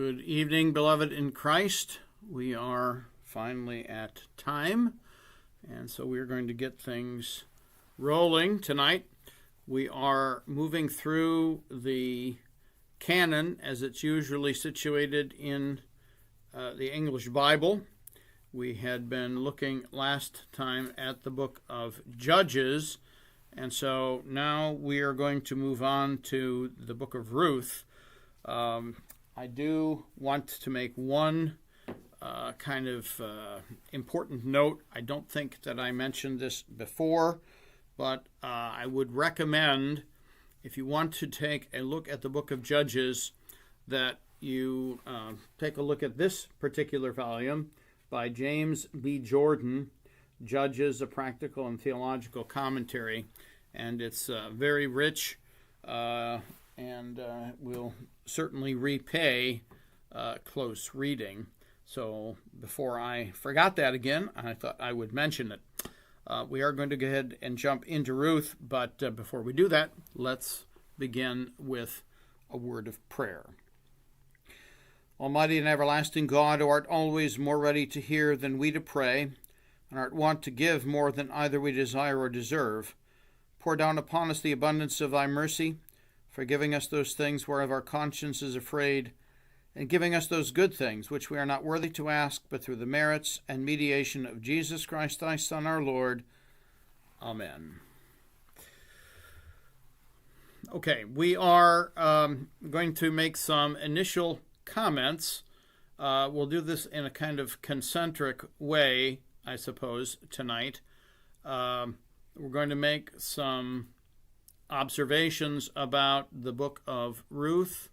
Good evening, beloved in Christ. We are finally at time, and so we're going to get things rolling tonight. We are moving through the canon as it's usually situated in the English Bible. We had been looking last time at the book of Judges, and so now we are going to move on to the book of Ruth. I do want to make one important note. I don't think that I mentioned this before, but I would recommend, if you want to take a look at the book of Judges, that you take a look at this particular volume by James B. Jordan, Judges, a Practical and Theological Commentary. And it's very rich and will certainly repay close reading. So before I forgot that again, I thought I would mention it. We are going to go ahead and jump into Ruth, but before we do that, let's begin with a word of prayer. Almighty and everlasting God, who art always more ready to hear than we to pray, and art wont to give more than either we desire or deserve, pour down upon us the abundance of thy mercy, forgiving us those things whereof our conscience is afraid, and giving us those good things which we are not worthy to ask, but through the merits and mediation of Jesus Christ, thy Son, our Lord. Amen. Okay, we are going to make some initial comments. We'll do this in a kind of concentric way, I suppose, tonight. We're going to make some observations about the book of Ruth.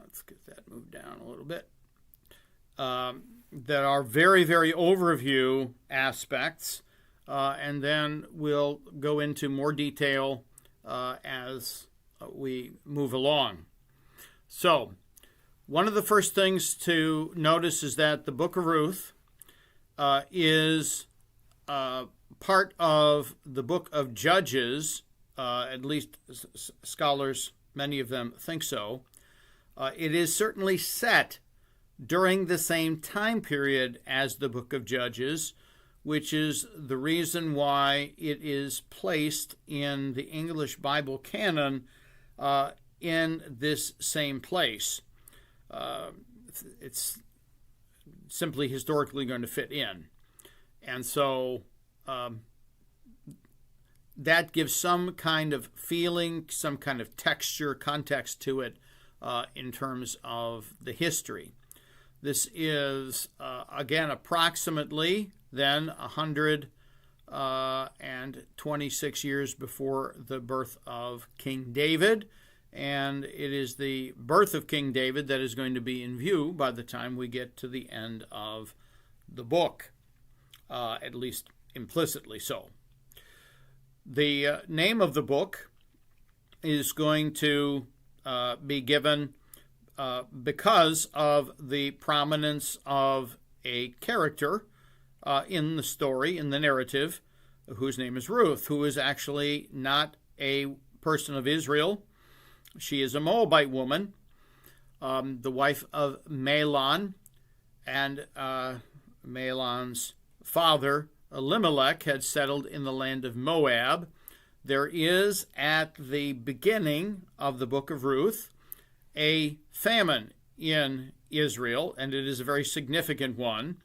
Let's get that moved down a little bit. That are very, very overview aspects, and then we'll go into more detail as we move along. So, one of the first things to notice is that the book of Ruth is part of the book of Judges, at least scholars, many of them think so. It is certainly set during the same time period as the book of Judges, which is the reason why it is placed in the English Bible canon in this same place. It's simply historically going to fit in. And so that gives some kind of feeling, some kind of texture, context to it in terms of the history. This is, again, approximately then 126 years before the birth of King David, and it is the birth of King David that is going to be in view by the time we get to the end of the book, at least implicitly so. The name of the book is going to be given because of the prominence of a character in the story, in the narrative, whose name is Ruth, who is actually not a person of Israel. She is a Moabite woman, the wife of Mahlon, and Mahlon's father, Elimelech, had settled in the land of Moab. There is, at the beginning of the book of Ruth, a famine in Israel, and it is a very significant one.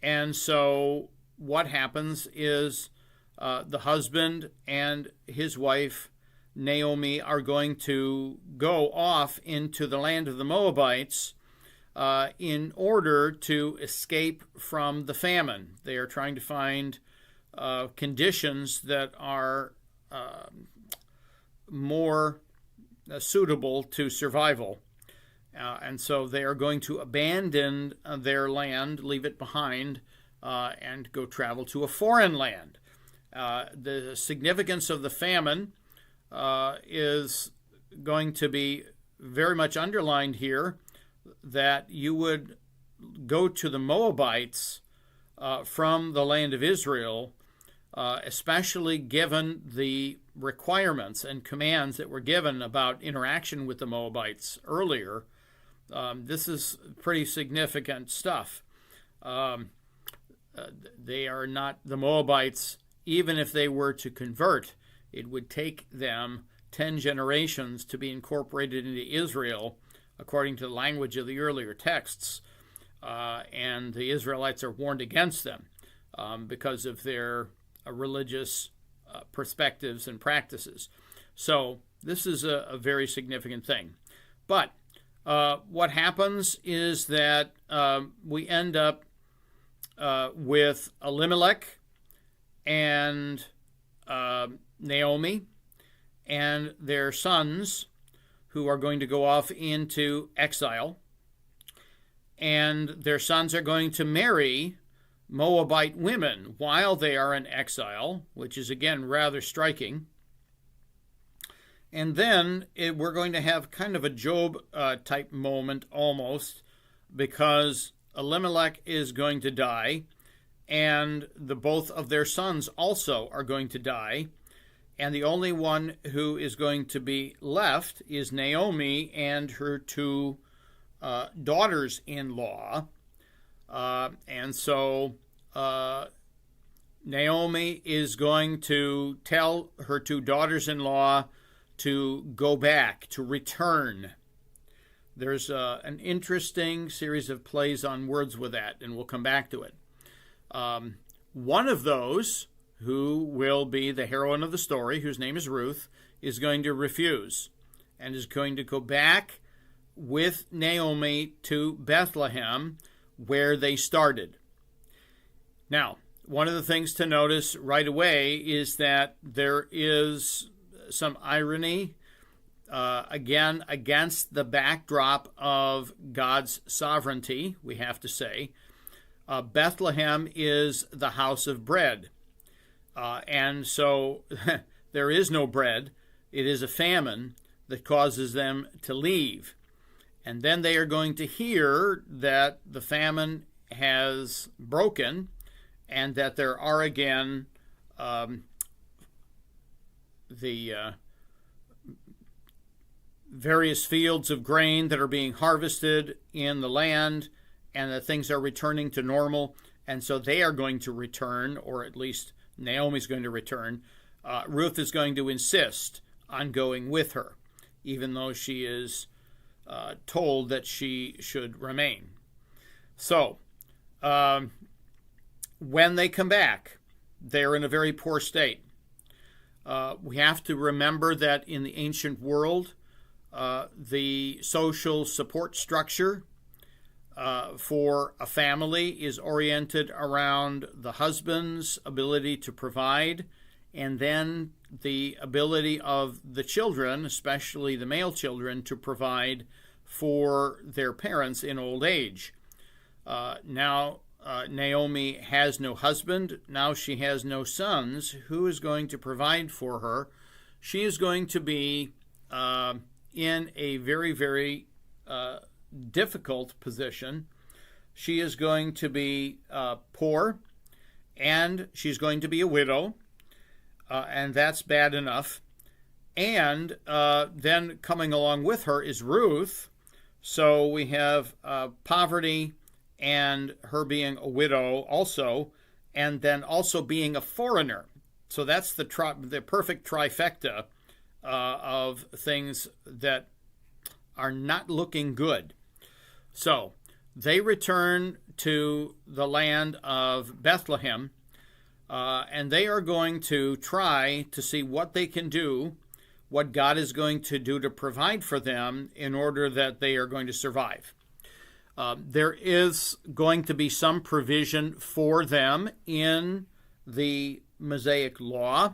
And so what happens is the husband and his wife, Naomi, are going to go off into the land of the Moabites in order to escape from the famine. They are trying to find conditions that are more suitable to survival. And so they are going to abandon their land, leave it behind, and go travel to a foreign land. The significance of the famine is going to be very much underlined here, that you would go to the Moabites from the land of Israel especially given the requirements and commands that were given about interaction with the Moabites earlier. This is pretty significant stuff. They are not the Moabites. Even if they were to convert, it would take them 10 generations to be incorporated into Israel, according to the language of the earlier texts. And the Israelites are warned against them because of their religious perspectives and practices. So this is a very significant thing. But what happens is that we end up with Elimelech and Naomi and their sons, who are going to go off into exile. And their sons are going to marry Moabite women while they are in exile, which is, again, rather striking. And then we're going to have kind of a Job-type moment almost, because Elimelech is going to die, and both of their sons also are going to die. And the only one who is going to be left is Naomi and her two daughters-in-law. And so Naomi is going to tell her two daughters-in-law to go back, to return. There's an interesting series of plays on words with that, and we'll come back to it. One of those, who will be the heroine of the story, whose name is Ruth, is going to refuse and is going to go back with Naomi to Bethlehem, where they started. Now, one of the things to notice right away is that there is some irony, again, against the backdrop of God's sovereignty, we have to say. Bethlehem is the house of bread. And so there is no bread. It is a famine that causes them to leave. And then they are going to hear that the famine has broken and that there are again the various fields of grain that are being harvested in the land, and that things are returning to normal. And so they are going to return, or at least Naomi's going to return. Ruth is going to insist on going with her, even though she is told that she should remain. So, when they come back, they're in a very poor state. We have to remember that in the ancient world, the social support structure for a family is oriented around the husband's ability to provide, and then the ability of the children, especially the male children, to provide for their parents in old age. Now Naomi has no husband. Now she has no sons. Who is going to provide for her? She is going to be in a very, very difficult position. She is going to be poor, and she's going to be a widow, and that's bad enough. And then coming along with her is Ruth. So we have poverty and her being a widow also, and then also being a foreigner. So that's the perfect trifecta of things that are not looking good. So they return to the land of Bethlehem, and they are going to try to see what they can do, what God is going to do to provide for them in order that they are going to survive. There is going to be some provision for them in the Mosaic law.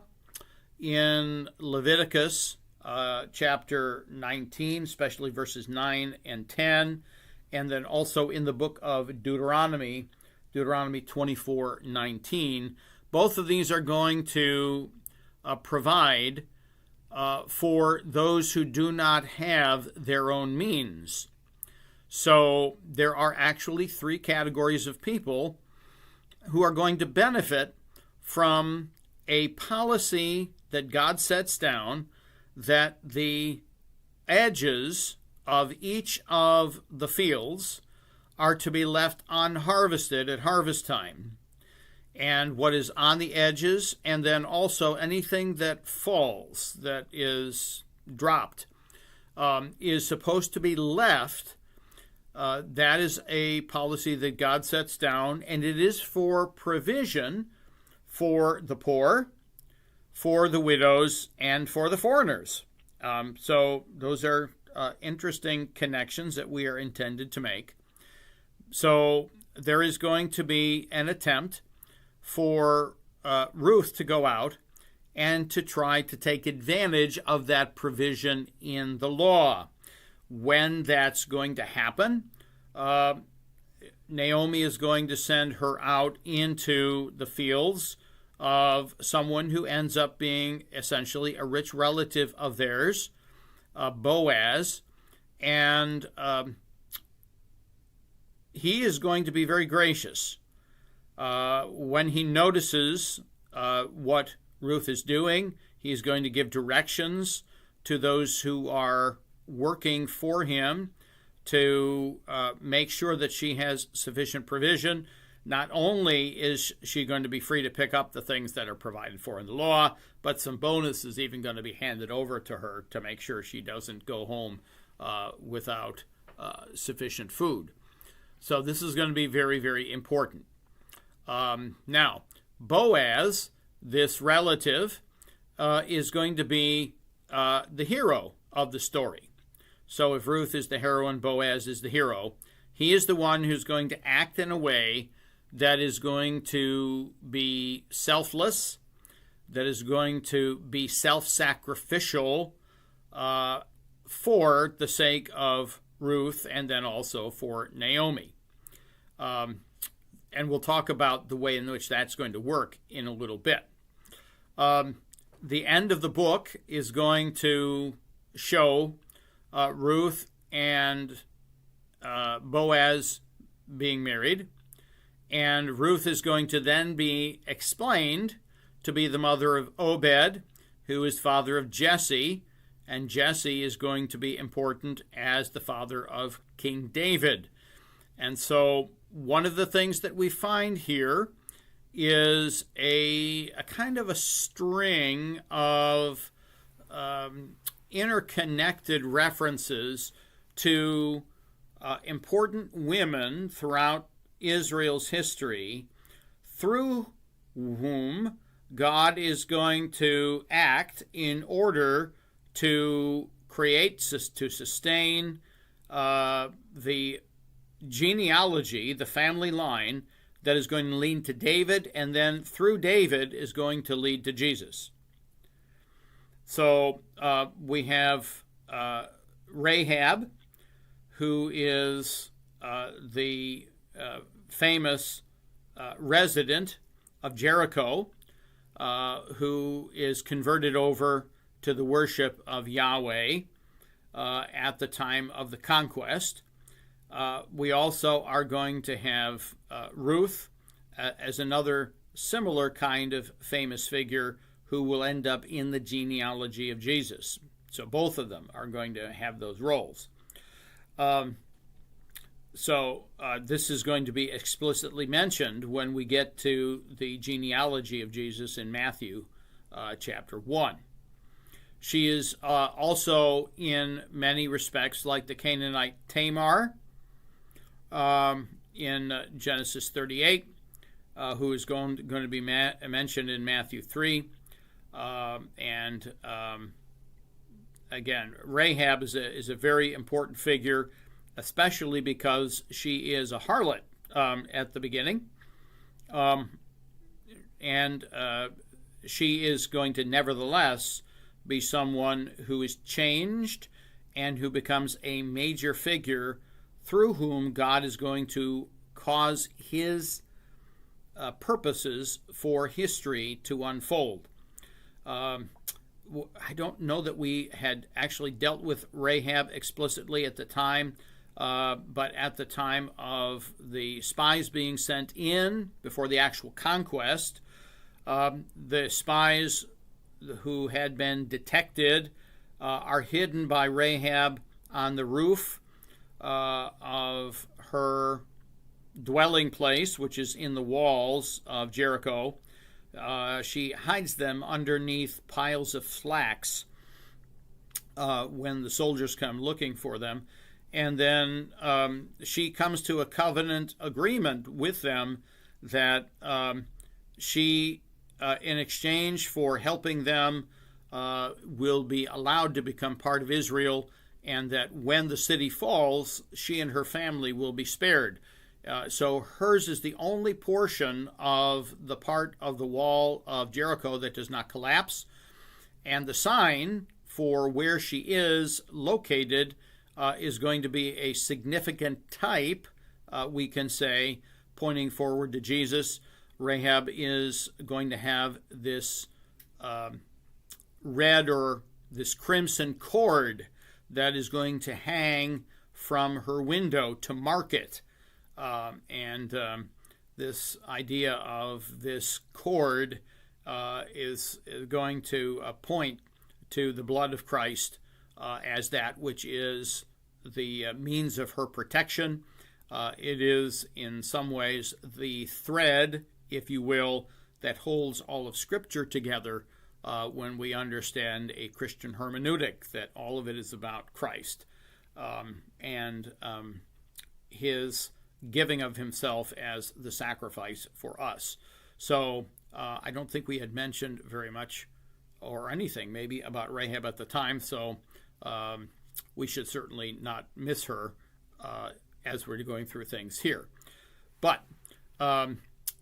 In Leviticus chapter 19, especially verses 9 and 10, and then also in the book of Deuteronomy 24:19. Both of these are going to provide for those who do not have their own means. So there are actually three categories of people who are going to benefit from a policy that God sets down that the edges of each of the fields are to be left unharvested at harvest time. And what is on the edges, and then also anything that falls, that is dropped, is supposed to be left. That is a policy that God sets down, and it is for provision for the poor, for the widows, and for the foreigners. So those are interesting connections that we are intended to make. So there is going to be an attempt for Ruth to go out and to try to take advantage of that provision in the law. When that's going to happen, Naomi is going to send her out into the fields of someone who ends up being essentially a rich relative of theirs, Boaz, and he is going to be very gracious. When he notices what Ruth is doing, he's going to give directions to those who are working for him to make sure that she has sufficient provision. Not only is she going to be free to pick up the things that are provided for in the law, but some bonus is even going to be handed over to her to make sure she doesn't go home without sufficient food. So this is going to be very, very important. Now, Boaz, this relative, is going to be the hero of the story. So if Ruth is the heroine, Boaz is the hero. He is the one who's going to act in a way that is going to be selfless, that is going to be self-sacrificial for the sake of Ruth and then also for Naomi. And we'll talk about the way in which that's going to work in a little bit. The end of the book is going to show Ruth and Boaz being married, and Ruth is going to then be explained to be the mother of Obed, who is father of Jesse, and Jesse is going to be important as the father of King David. And so one of the things that we find here is a kind of a string of interconnected references to important women throughout Israel's history through whom God is going to act in order to create, to sustain the genealogy, the family line that is going to lead to David, and then through David is going to lead to Jesus. So we have Rahab, who is the famous resident of Jericho, who is converted over to the worship of Yahweh at the time of the conquest. We also are going to have Ruth as another similar kind of famous figure who will end up in the genealogy of Jesus. So both of them are going to have those roles. So this is going to be explicitly mentioned when we get to the genealogy of Jesus in Matthew chapter 1. She is also in many respects like the Canaanite Tamar in Genesis 38, who is going to be mentioned in Matthew 3. Again, Rahab is a very important figure, especially because she is a harlot at the beginning. She is going to nevertheless be someone who is changed and who becomes a major figure through whom God is going to cause his purposes for history to unfold. I don't know that we had actually dealt with Rahab explicitly at the time, but at the time of the spies being sent in before the actual conquest, The spies who had been detected are hidden by Rahab on the roof of her dwelling place, which is in the walls of Jericho. She hides them underneath piles of flax when the soldiers come looking for them. And then she comes to a covenant agreement with them that she, in exchange for helping them, will be allowed to become part of Israel, and that when the city falls, she and her family will be spared. So hers is the only portion of the part of the wall of Jericho that does not collapse. And the sign for where she is located is going to be a significant type, we can say, pointing forward to Jesus. Rahab is going to have this red or this crimson cord that is going to hang from her window to mark it. This idea of this cord is going to point to the blood of Christ as that which is the means of her protection. It is, in some ways, the thread, if you will, that holds all of Scripture together when we understand a Christian hermeneutic, that all of it is about Christ and his giving of himself as the sacrifice for us. So I don't think we had mentioned very much or anything maybe about Rahab at the time, so we should certainly not miss her as we're going through things here. But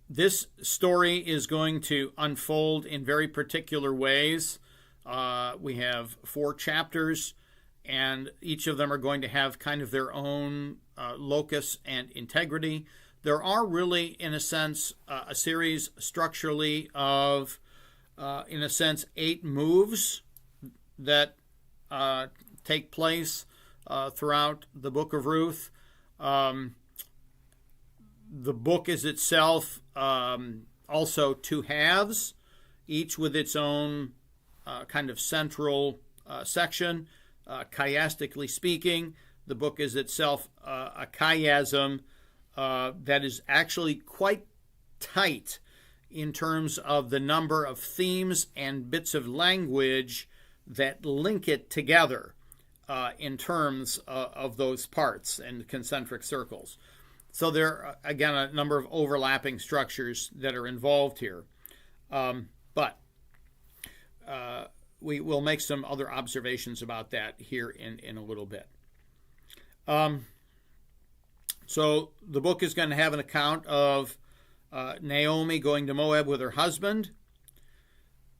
this story is going to unfold in very particular ways. We have 4 chapters, and each of them are going to have kind of their own locus and integrity. There are really, in a sense, a series structurally of, in a sense, 8 moves that take place throughout the Book of Ruth. The book is itself also 2 halves, each with its own kind of central section. Chiastically speaking, the book is itself a chiasm that is actually quite tight in terms of the number of themes and bits of language that link it together in terms of those parts and concentric circles. So there are, again, a number of overlapping structures that are involved here. But we will make some other observations about that here in a little bit. So the book is going to have an account of Naomi going to Moab with her husband,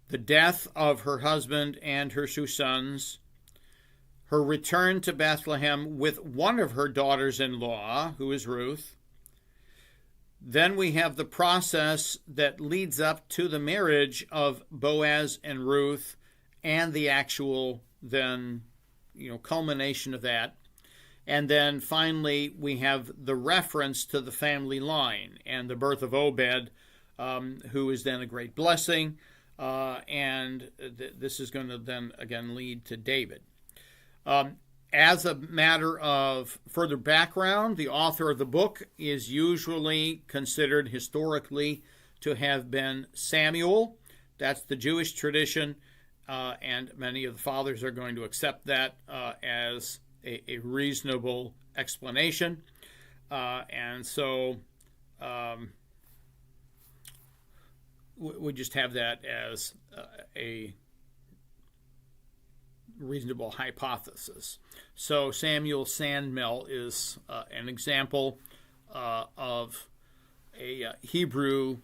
the death of her husband and her 2 sons, her return to Bethlehem with one of her daughters-in-law, who is Ruth. Then we have the process that leads up to the marriage of Boaz and Ruth and the actual then, culmination of that. And then finally, we have the reference to the family line and the birth of Obed, who is then a great blessing. This is going to then again lead to David. As a matter of further background, the author of the book is usually considered historically to have been Samuel. That's the Jewish tradition, and many of the fathers are going to accept that as a reasonable explanation. So we just have that as a reasonable hypothesis. So Samuel Sandmel is an example of a Hebrew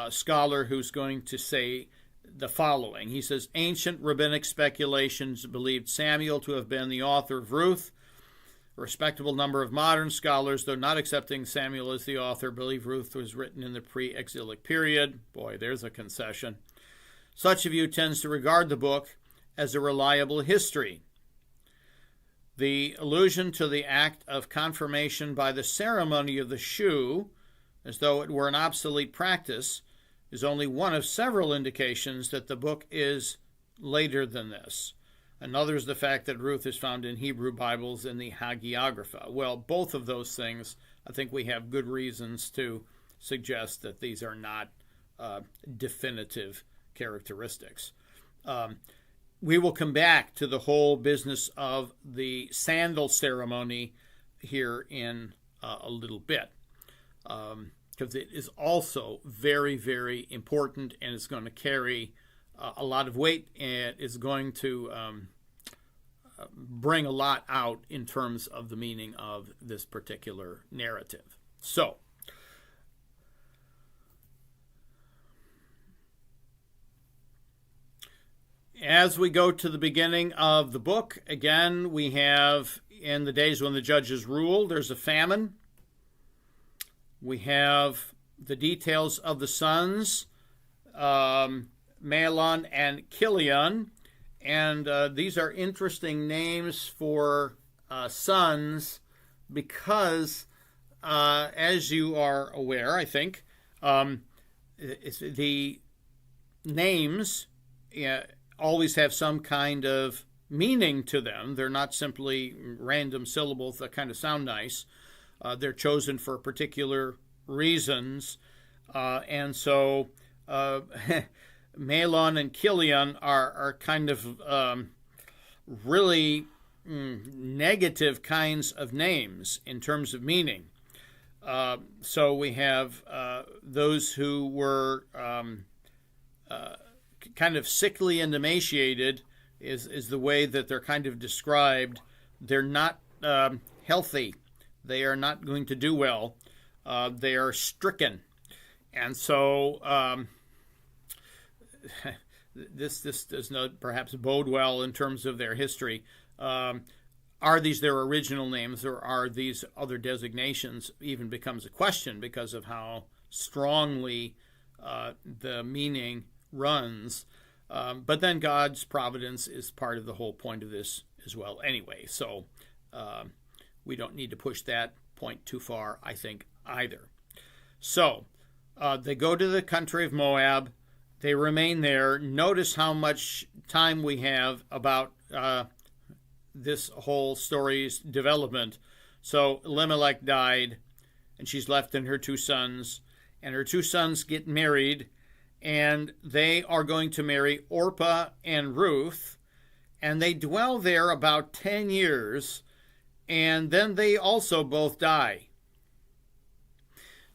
scholar who's going to say the following. He says, ancient rabbinic speculations believed Samuel to have been the author of Ruth. A respectable number of modern scholars, though not accepting Samuel as the author, believe Ruth was written in the pre-exilic period. Boy, there's a concession. Such a view tends to regard the book as a reliable history. The allusion to the act of confirmation by the ceremony of the shoe, as though it were an obsolete practice, is only one of several indications that the book is later than this. Another is the fact that Ruth is found in Hebrew Bibles in the Hagiographa. Well, both of those things, I think we have good reasons to suggest that these are not definitive characteristics. We will come back to the whole business of the sandal ceremony here in a little bit, because it is also very, very important, and it's going to carry a lot of weight, and is going to bring a lot out in terms of the meaning of this particular narrative. So, as we go to the beginning of the book, again, we have, in the days when the judges ruled, there's a famine. We have the details of the sons, Mahlon and Chilion, and these are interesting names for sons because, as you are aware, I think, the names always have some kind of meaning to them. They're not simply random syllables that kind of sound nice. They're chosen for particular reasons. And so Mahlon and Chilion are kind of really negative kinds of names in terms of meaning. So we have those who were kind of sickly and emaciated is the way that they're kind of described. They're not healthy. They are not going to do well. They are stricken. And so this does not perhaps bode well in terms of their history. Are these their original names, or are these other designations, even becomes a question because of how strongly the meaning runs. But then God's providence is part of the whole point of this as well anyway. So we don't need to push that point too far, I think, either. So they go to the country of Moab. They remain there. Notice how much time we have about this whole story's development. So Elimelech died, and she's left in her two sons. And her two sons get married, and they are going to marry Orpah and Ruth, and they dwell there about 10 years, and then they also both die.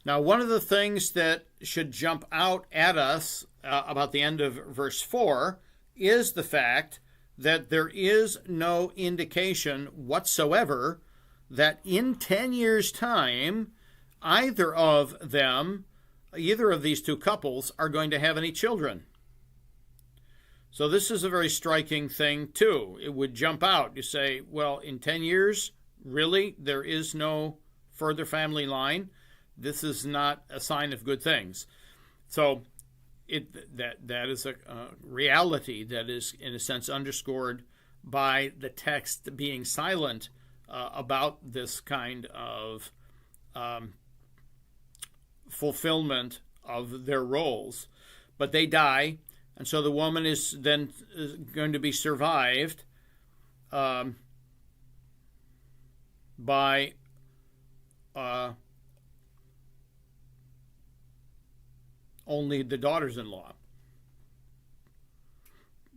Now, one of the things that should jump out at us about the end of verse 4 is the fact that there is no indication whatsoever that in 10 years' time, either of these two couples are going to have any children. So this is a very striking thing, too. It would jump out. You say, well, in 10 years, really, there is no further family line? This is not a sign of good things. So that is a reality that is, in a sense, underscored by the text being silent about this kind of fulfillment of their roles. But they die, and so the woman is then going to be survived by only the daughters-in-law.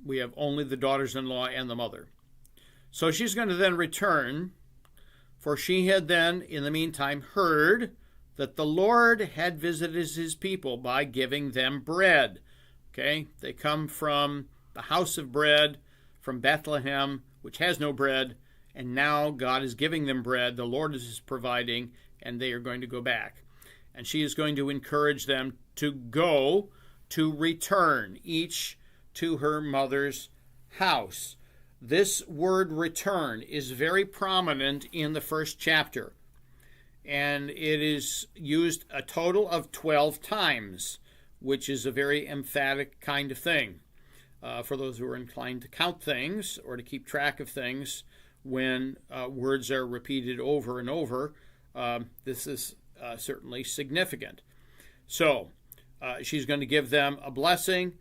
We have only the daughters-in-law and the mother. So she's going to then return, for she had then, in the meantime, heard that the Lord had visited his people by giving them bread. Okay? They come from the house of bread, from Bethlehem, which has no bread, and now God is giving them bread. The Lord is providing, and they are going to go back. And she is going to encourage them to go, to return, each to her mother's house. This word return is very prominent in the first chapter, and it is used a total of 12 times, which is a very emphatic kind of thing. For those who are inclined to count things or to keep track of things, when words are repeated over and over, this is certainly significant. So, she's going to give them a blessing,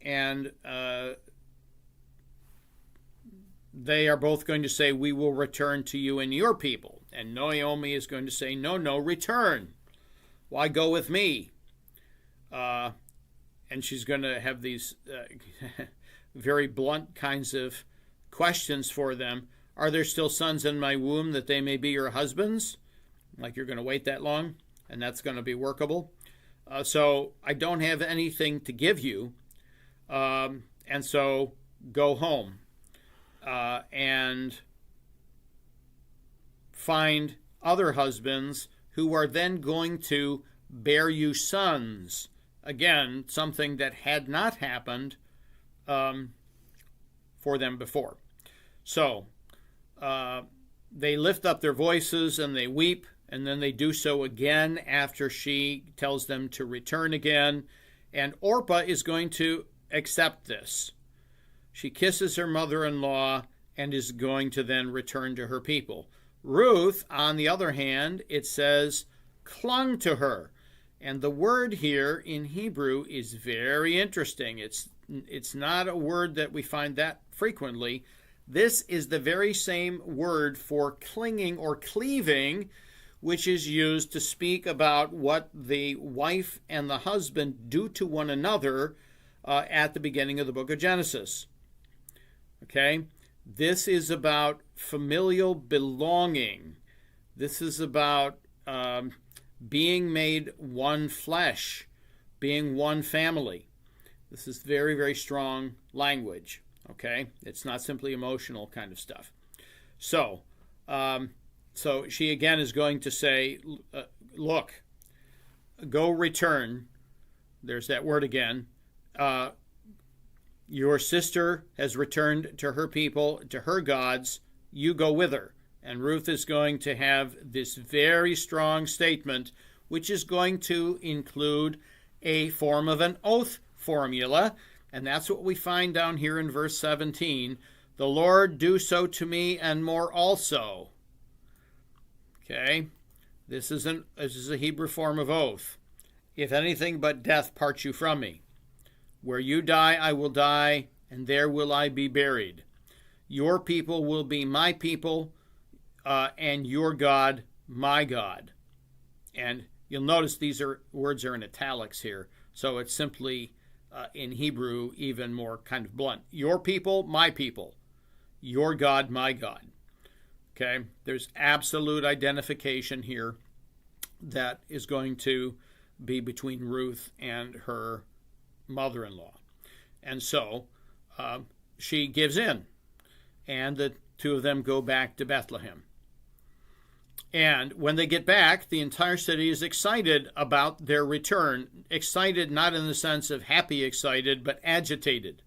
and they are both going to say, we will return to you and your people. And Naomi is going to say, no, return. Why go with me? And she's going to have these very blunt kinds of questions for them. Are there still sons in my womb that they may be your husbands? Like, you're going to wait that long? And that's going to be workable? So I don't have anything to give you. And so go home and find other husbands who are then going to bear you sons. Again, something that had not happened for them before. So they lift up their voices and they weep, and then they do so again after she tells them to return again. And Orpah is going to accept this. She kisses her mother-in-law and is going to then return to her people. Ruth, on the other hand, it says, clung to her. And the word here in Hebrew is very interesting. It's not a word that we find that frequently. This is the very same word for clinging or cleaving, which is used to speak about what the wife and the husband do to one another at the beginning of the book of Genesis. Okay? This is about familial belonging. This is about being made one flesh, being one family. This is very, very strong language. Okay? It's not simply emotional kind of stuff. So she again is going to say, look, go return. There's that word again. Your sister has returned to her people, to her gods. You go with her. And Ruth is going to have this very strong statement, which is going to include a form of an oath formula. And that's what we find down here in verse 17. The Lord do so to me and more also. Okay? This is a Hebrew form of oath. If anything but death parts you from me. Where you die, I will die, and there will I be buried. Your people will be my people, and your God, my God. And you'll notice these words are in italics here, so it's simply, in Hebrew, even more kind of blunt. Your people, my people. Your God, my God. Okay? There's absolute identification here that is going to be between Ruth and her mother-in-law. And so she gives in, and the two of them go back to Bethlehem. And when they get back, the entire city is excited about their return. Excited not in the sense of happy excited, but agitated.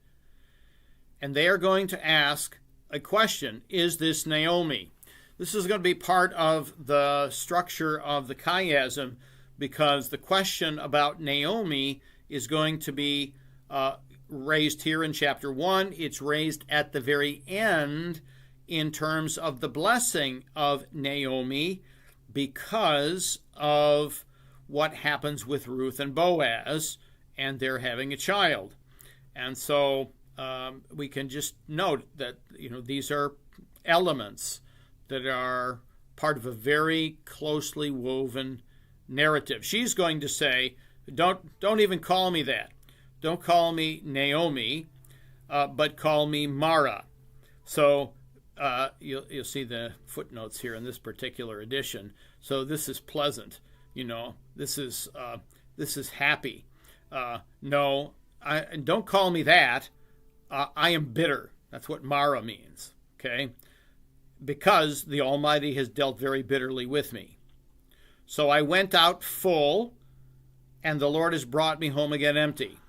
And they are going to ask a question: is this Naomi? This is going to be part of the structure of the chiasm, because the question about Naomi is going to be raised here in chapter 1. It's raised at the very end in terms of the blessing of Naomi because of what happens with Ruth and Boaz, and they're having a child. And so we can just note that these are elements that are part of a very closely woven narrative. She's going to say, don't even call me that. Don't call me Naomi, but call me Mara. So you'll see the footnotes here in this particular edition. So this is pleasant. This is happy. No, don't call me that. I am bitter. That's what Mara means. Okay, because the Almighty has dealt very bitterly with me. So I went out full, and the Lord has brought me home again empty.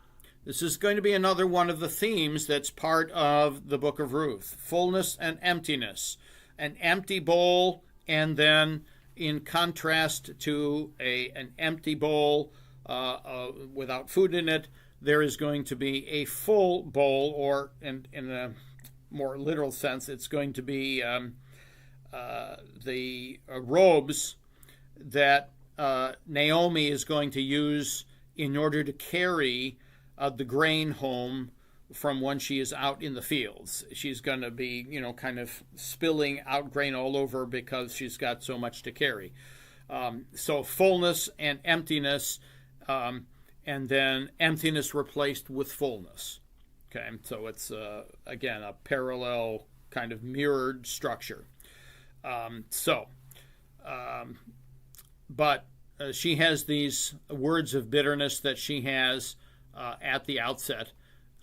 This is going to be another one of the themes that's part of the book of Ruth. Fullness and emptiness. An empty bowl, and then in contrast to an empty bowl without food in it, there is going to be a full bowl, or in a more literal sense, it's going to be the robes that Naomi is going to use in order to carry the grain home from when she is out in the fields. She's going to be, kind of spilling out grain all over because she's got so much to carry. So fullness and emptiness, and then emptiness replaced with fullness. Okay, so it's, again, a parallel kind of mirrored structure. But she has these words of bitterness that she has at the outset,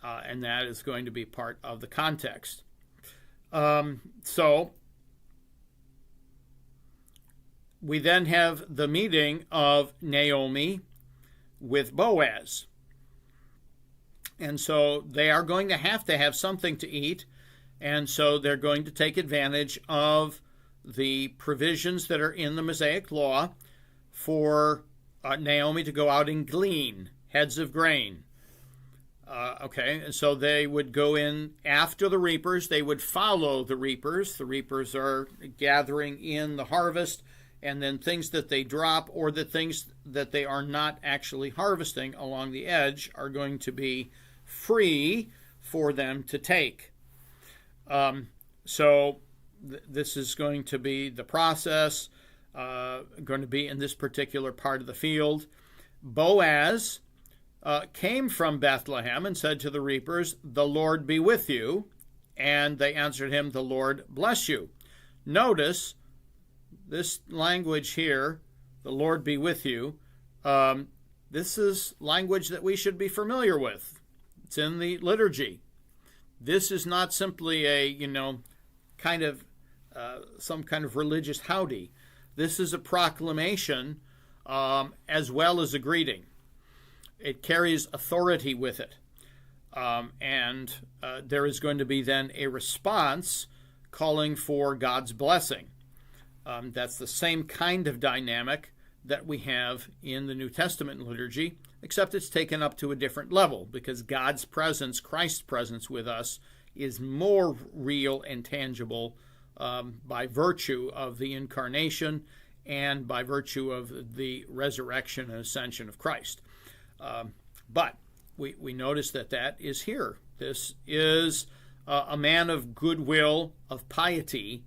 and that is going to be part of the context. So we then have the meeting of Naomi with Boaz. And so they are going to have something to eat, and so they're going to take advantage of the provisions that are in the Mosaic Law for Naomi to go out and glean heads of grain. And so they would go in after the reapers. They would follow the reapers. The reapers are gathering in the harvest, and then things that they drop or the things that they are not actually harvesting along the edge are going to be free for them to take. This is going to be the process, going to be in this particular part of the field. Boaz came from Bethlehem and said to the reapers, "The Lord be with you." And they answered him, "The Lord bless you." Notice this language here, "the Lord be with you." This is language that we should be familiar with. It's in the liturgy. This is not simply a, some kind of religious howdy. This is a proclamation as well as a greeting. It carries authority with it. And there is going to be then a response calling for God's blessing. That's the same kind of dynamic that we have in the New Testament liturgy, except it's taken up to a different level because God's presence, Christ's presence with us, is more real and tangible by virtue of the incarnation and by virtue of the resurrection and ascension of Christ. But we notice that is here. This is a man of goodwill, of piety,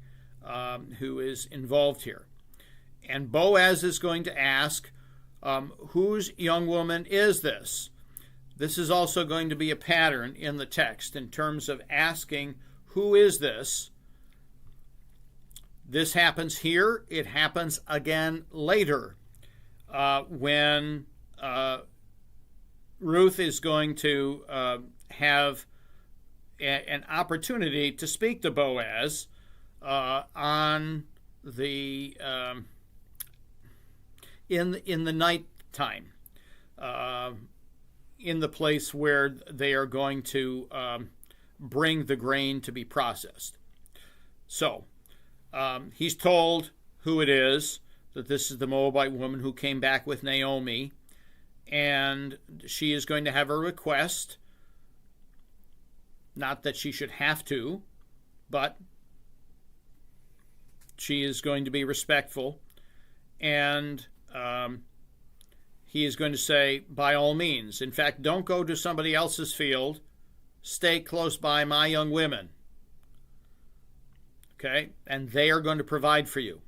who is involved here. And Boaz is going to ask, whose young woman is this? This is also going to be a pattern in the text in terms of asking, who is this? This happens here. It happens again later when Ruth is going to have an opportunity to speak to Boaz on the in the night time, in the place where they are going to bring the grain to be processed. So he's told who it is, that this is the Moabite woman who came back with Naomi, and she is going to have a request. Not that she should have to, but she is going to be respectful, and he is going to say, by all means. In fact, don't go to somebody else's field. Stay close by my young women. Okay? And they are going to provide for you.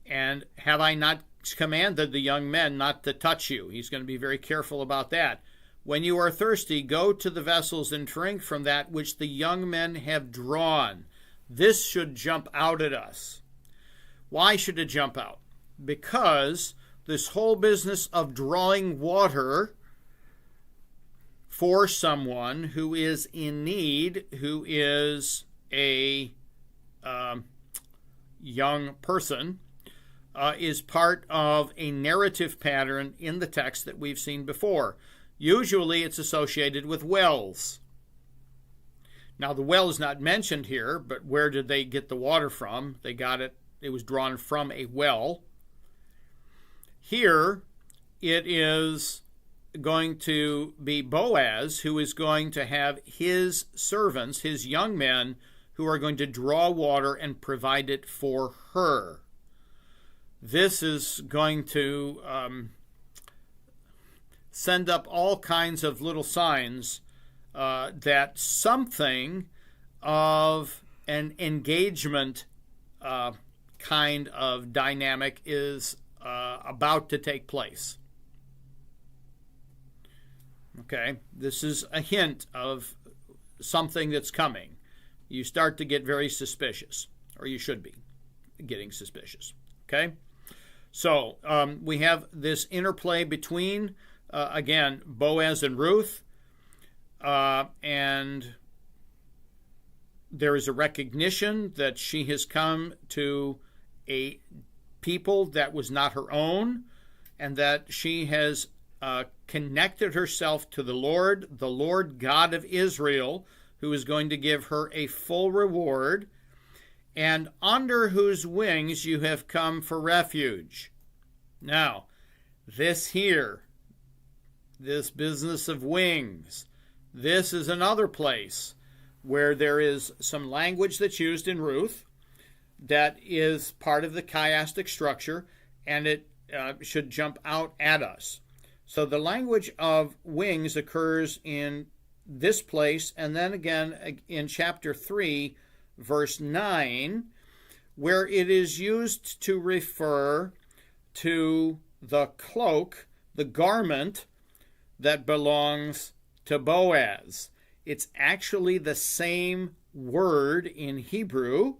And have I not commanded the young men not to touch you? He's going to be very careful about that. When you are thirsty, go to the vessels and drink from that which the young men have drawn. This should jump out at us. Why should it jump out? Because this whole business of drawing water for someone who is in need, who is a young person, is part of a narrative pattern in the text that we've seen before. Usually it's associated with wells. Now the well is not mentioned here, but where did they get the water from? They got it. It was drawn from a well. Here, it is going to be Boaz who is going to have his servants, his young men, who are going to draw water and provide it for her. This is going to send up all kinds of little signs that something of an engagement kind of dynamic is about to take place. Okay, this is a hint of something that's coming. You start to get very suspicious, or you should be getting suspicious. Okay, so we have this interplay between, again, Boaz and Ruth, and there is a recognition that she has come to a people that was not her own, and that she has connected herself to the Lord God of Israel, who is going to give her a full reward, and under whose wings you have come for refuge. Now, this business of wings, this is another place where there is some language that's used in Ruth that is part of the chiastic structure, and it should jump out at us. So the language of wings occurs in this place, and then again in chapter 3, verse 9, where it is used to refer to the cloak, the garment that belongs to Boaz. It's actually the same word in Hebrew,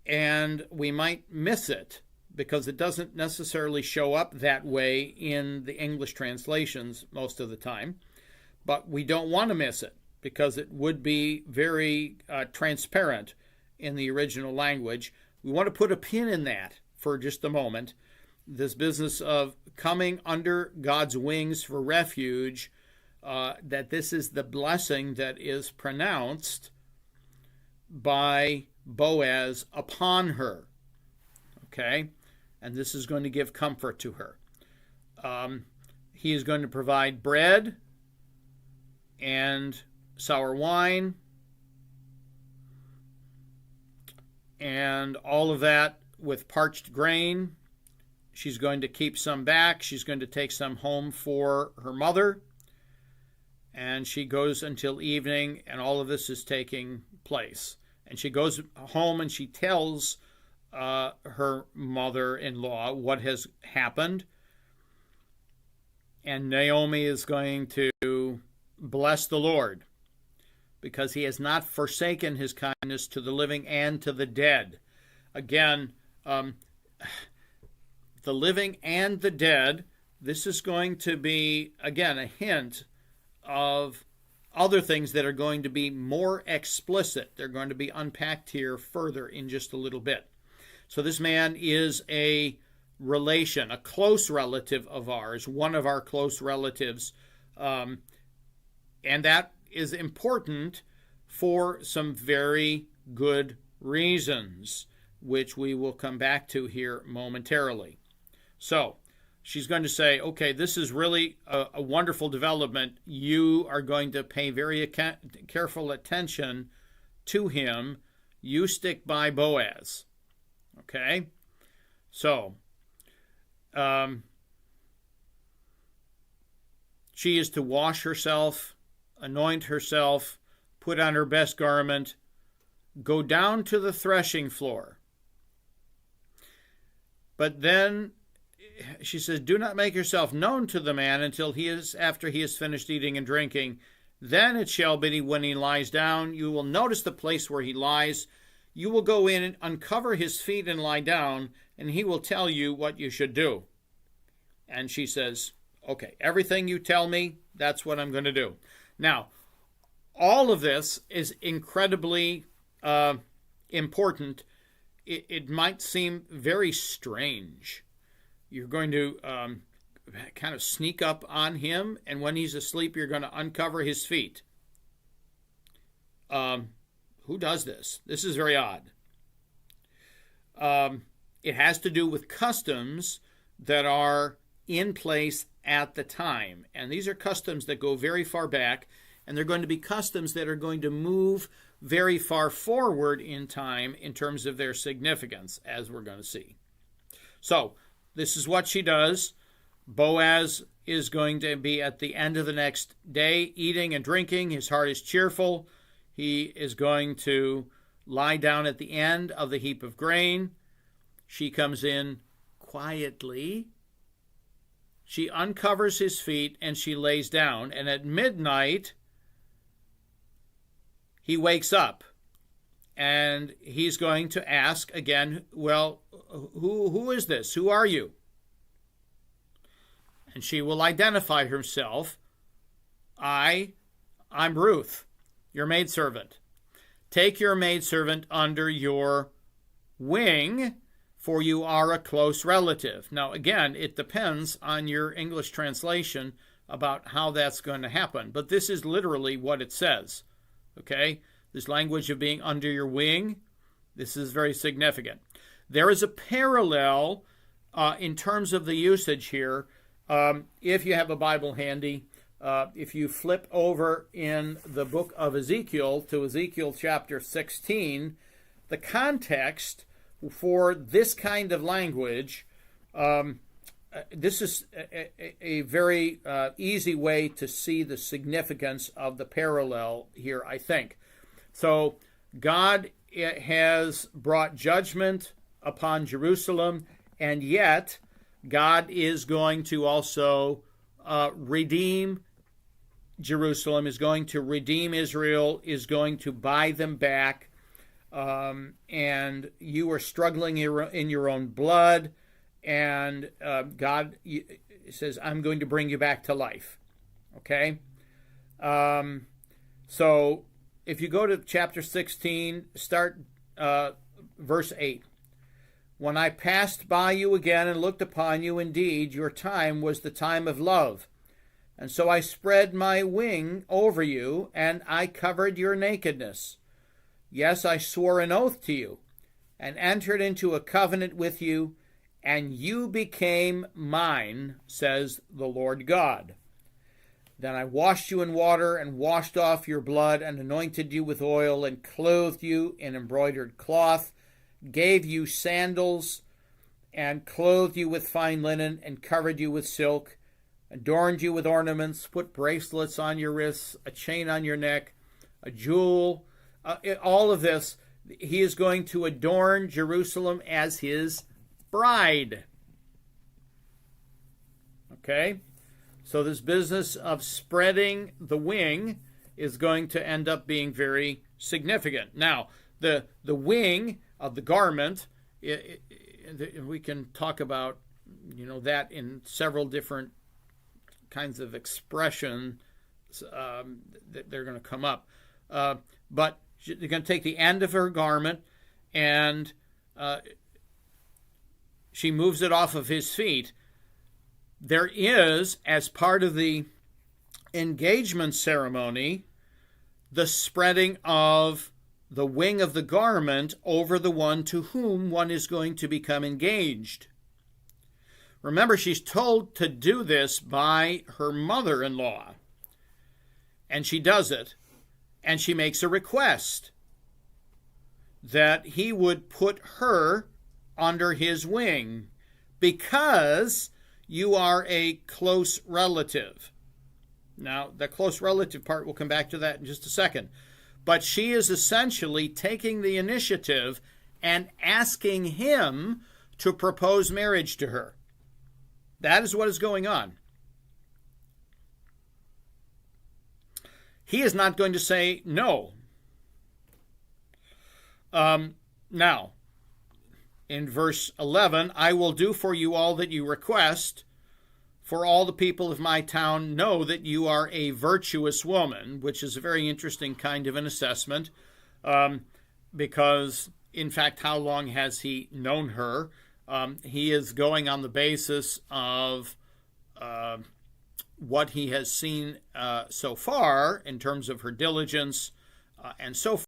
and we might miss it because it doesn't necessarily show up that way in the English translations most of the time. But we don't want to miss it because it would be very transparent in the original language. We want to put a pin in that for just a moment. This business of coming under God's wings for refuge, that this is the blessing that is pronounced by Boaz upon her. Okay? And this is going to give comfort to her. He is going to provide bread and sour wine and all of that with parched grain. She's going to keep some back. She's going to take some home for her mother. And she goes until evening, and all of this is taking place. And she goes home and she tells her mother-in-law what has happened. And Naomi is going to bless the Lord because he has not forsaken his kindness to the living and to the dead. Again, the living and the dead, this is going to be, again, a hint of other things that are going to be more explicit. They're going to be unpacked here further in just a little bit. So this man is a relation, a close relative of ours, one of our close relatives, and that is important for some very good reasons, which we will come back to here momentarily. So she's going to say, okay, this is really a wonderful development. You are going to pay very careful attention to him. You stick by Boaz. Okay? So, she is to wash herself, anoint herself, put on her best garment, go down to the threshing floor. But then she says, do not make yourself known to the man until after he has finished eating and drinking. Then it shall be when he lies down, you will notice the place where he lies. You will go in and uncover his feet and lie down, and he will tell you what you should do. And she says, okay, everything you tell me, that's what I'm going to do. Now, all of this is incredibly important. It might seem very strange. You're going to kind of sneak up on him, and when he's asleep, you're going to uncover his feet. Who does this? This is very odd. It has to do with customs that are in place at the time. And these are customs that go very far back, and they're going to be customs that are going to move very far forward in time in terms of their significance, as we're going to see. So, this is what she does. Boaz is going to be at the end of the next day, eating and drinking. His heart is cheerful. He is going to lie down at the end of the heap of grain. She comes in quietly. She uncovers his feet and she lays down. And at midnight, he wakes up. And he's going to ask again, well, who is this? Who are you? And she will identify herself. I'm Ruth, your maidservant. Take your maidservant under your wing, for you are a close relative. Now, again, it depends on your English translation about how that's going to happen. But this is literally what it says. Okay? This language of being under your wing, this is very significant. There is a parallel in terms of the usage here. If you have a Bible handy, if you flip over in the book of Ezekiel to Ezekiel chapter 16, the context for this kind of language, this is a very easy way to see the significance of the parallel here, I think. So God has brought judgment upon Jerusalem, and yet God is going to also redeem Jerusalem, is going to redeem Israel, is going to buy them back. And you are struggling in your own blood, and God says, I'm going to bring you back to life. Okay? So if you go to chapter 16, start verse 8. When I passed by you again and looked upon you, indeed, your time was the time of love. And so I spread my wing over you, and I covered your nakedness. Yes, I swore an oath to you, and entered into a covenant with you, and you became mine, says the Lord God. Then I washed you in water, and washed off your blood, and anointed you with oil, and clothed you in embroidered cloth, gave you sandals, and clothed you with fine linen, and covered you with silk, adorned you with ornaments, put bracelets on your wrists, a chain on your neck, a jewel. All of this, he is going to adorn Jerusalem as his bride. Okay? So this business of spreading the wing is going to end up being very significant. Now, the wing of the garment, we can talk about that in several different kinds of expressions that they're going to come up. But they're going to take the end of her garment, and she moves it off of his feet. There is, as part of the engagement ceremony, the spreading of the wing of the garment over the one to whom one is going to become engaged. Remember, she's told to do this by her mother-in-law, and she does it, and she makes a request that he would put her under his wing because you are a close relative. Now, the close relative part, we'll come back to that in just a second. But she is essentially taking the initiative and asking him to propose marriage to her. That is what is going on. He is not going to say no. Now, in verse 11, I will do for you all that you request, for all the people of my town know that you are a virtuous woman, which is a very interesting kind of an assessment, because, in fact, how long has he known her? He is going on the basis of what he has seen so far in terms of her diligence and so forth,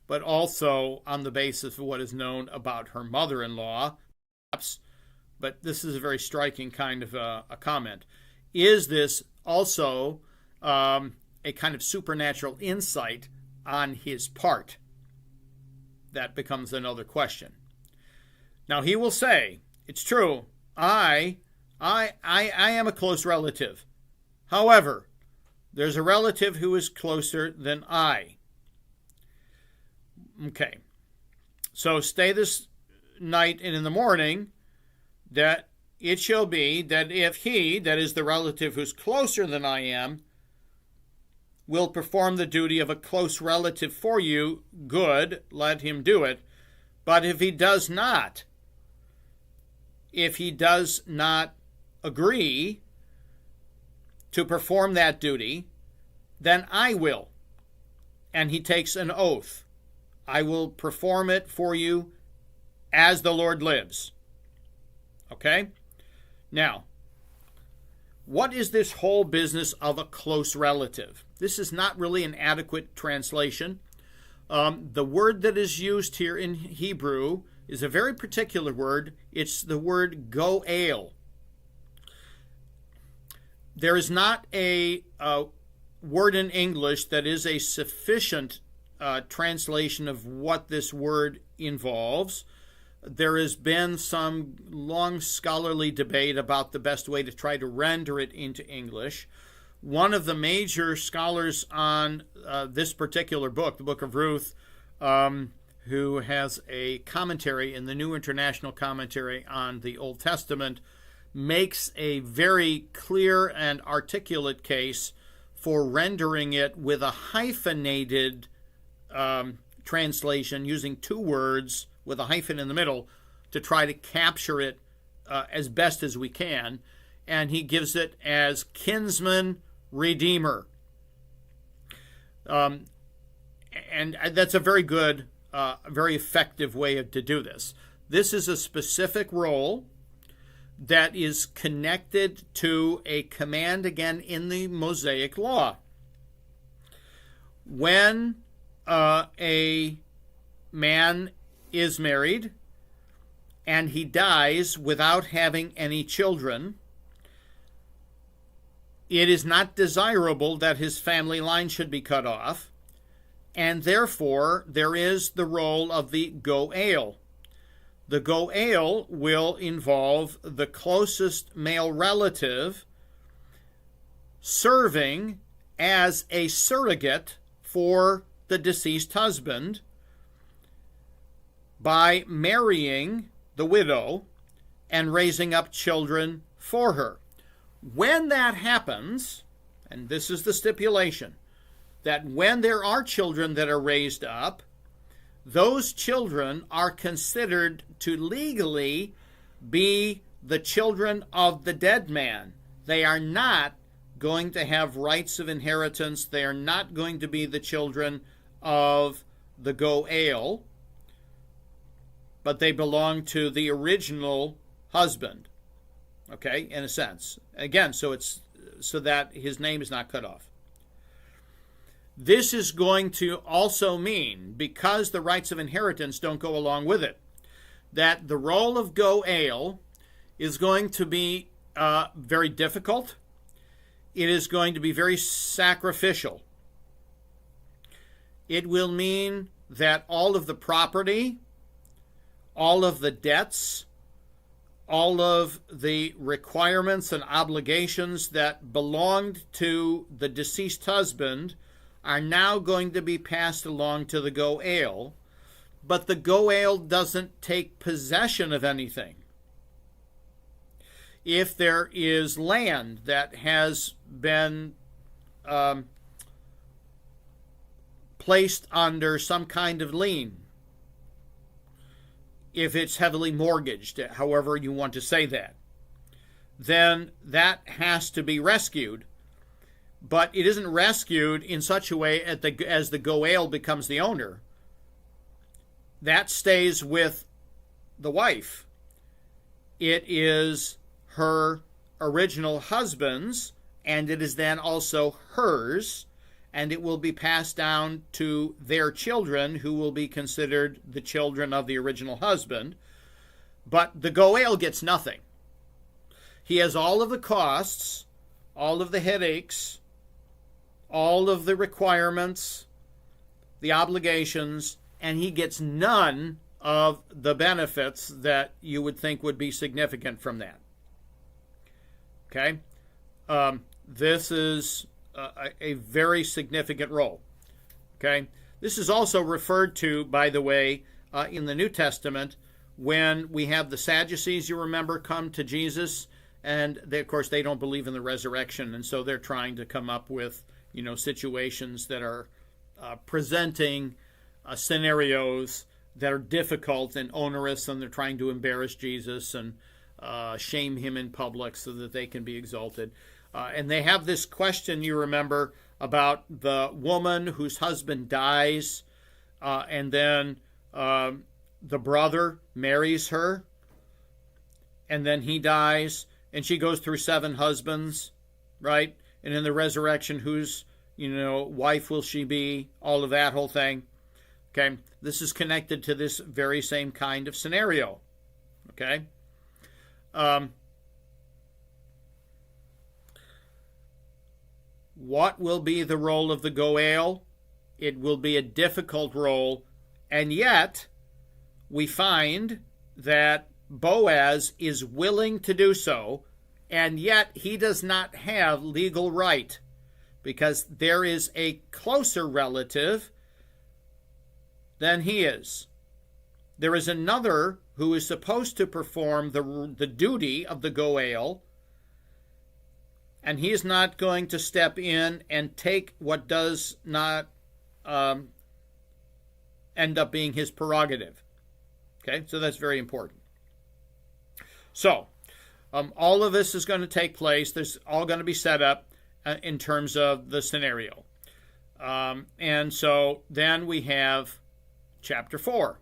but also on the basis of what is known about her mother-in-law, perhaps. But this is a very striking kind of a comment. Is this also a kind of supernatural insight on his part? That becomes another question. Now he will say, it's true, I I am a close relative. However, there's a relative who is closer than I. Okay. So stay this night, and in the morning, that it shall be that if he, that is the relative who's closer than I am, will perform the duty of a close relative for you, good, let him do it. But if he does not agree to perform that duty, then I will. And he takes an oath. I will perform it for you as the Lord lives. Okay? Now, what is this whole business of a close relative? This is not really an adequate translation. The word that is used here in Hebrew is a very particular word. It's the word goel. There is not a word in English that is a sufficient translation of what this word involves. There has been some long scholarly debate about the best way to try to render it into English. One of the major scholars on this particular book, the Book of Ruth, who has a commentary in the New International Commentary on the Old Testament, makes a very clear and articulate case for rendering it with a hyphenated translation using two words with a hyphen in the middle to try to capture it as best as we can. And he gives it as kinsman redeemer. And that's a very good, very effective way to do this. This is a specific role that is connected to a command again in the Mosaic Law. When a man is married and he dies without having any children, it is not desirable that his family line should be cut off, and therefore there is the role of the goel. The goel will involve the closest male relative serving as a surrogate for the deceased husband by marrying the widow and raising up children for her. When that happens, and this is the stipulation, that when there are children that are raised up, those children are considered to legally be the children of the dead man. They are not going to have rights of inheritance. They are not going to be the children of the goel, but they belong to the original husband. Okay, in a sense. Again, so that his name is not cut off. This is going to also mean, because the rights of inheritance don't go along with it, that the role of goel is going to be very difficult. It is going to be very sacrificial. It will mean that all of the property, all of the debts, all of the requirements and obligations that belonged to the deceased husband are now going to be passed along to the goel, but the goel doesn't take possession of anything. If there is land that has been placed under some kind of lien, if it's heavily mortgaged, however you want to say that, then that has to be rescued. But it isn't rescued in such a way as the goel becomes the owner. That stays with the wife. It is her original husband's, and it is then also hers, and it will be passed down to their children, who will be considered the children of the original husband. But the goel gets nothing. He has all of the costs, all of the headaches, all of the requirements, the obligations, and he gets none of the benefits that you would think would be significant from that. Okay? This is a very significant role. Okay? This is also referred to, by the way, in the New Testament when we have the Sadducees, you remember, come to Jesus, and they, of course, they don't believe in the resurrection, and so they're trying to come up with, situations that are presenting scenarios that are difficult and onerous, and they're trying to embarrass Jesus and shame him in public so that they can be exalted. And they have this question, you remember, about the woman whose husband dies, and then the brother marries her, and then he dies, and she goes through 7 husbands, right? And in the resurrection, whose, wife will she be? All of that whole thing. Okay, this is connected to this very same kind of scenario. Okay. What will be the role of the Goel? It will be a difficult role, and yet we find that Boaz is willing to do so, and yet he does not have legal right, because there is a closer relative than he is. There is another who is supposed to perform the duty of the Goel, and he is not going to step in and take what does not end up being his prerogative. Okay, so that's very important. So, all of this is going to take place. There's all going to be set up in terms of the scenario. And so then we have chapter 4.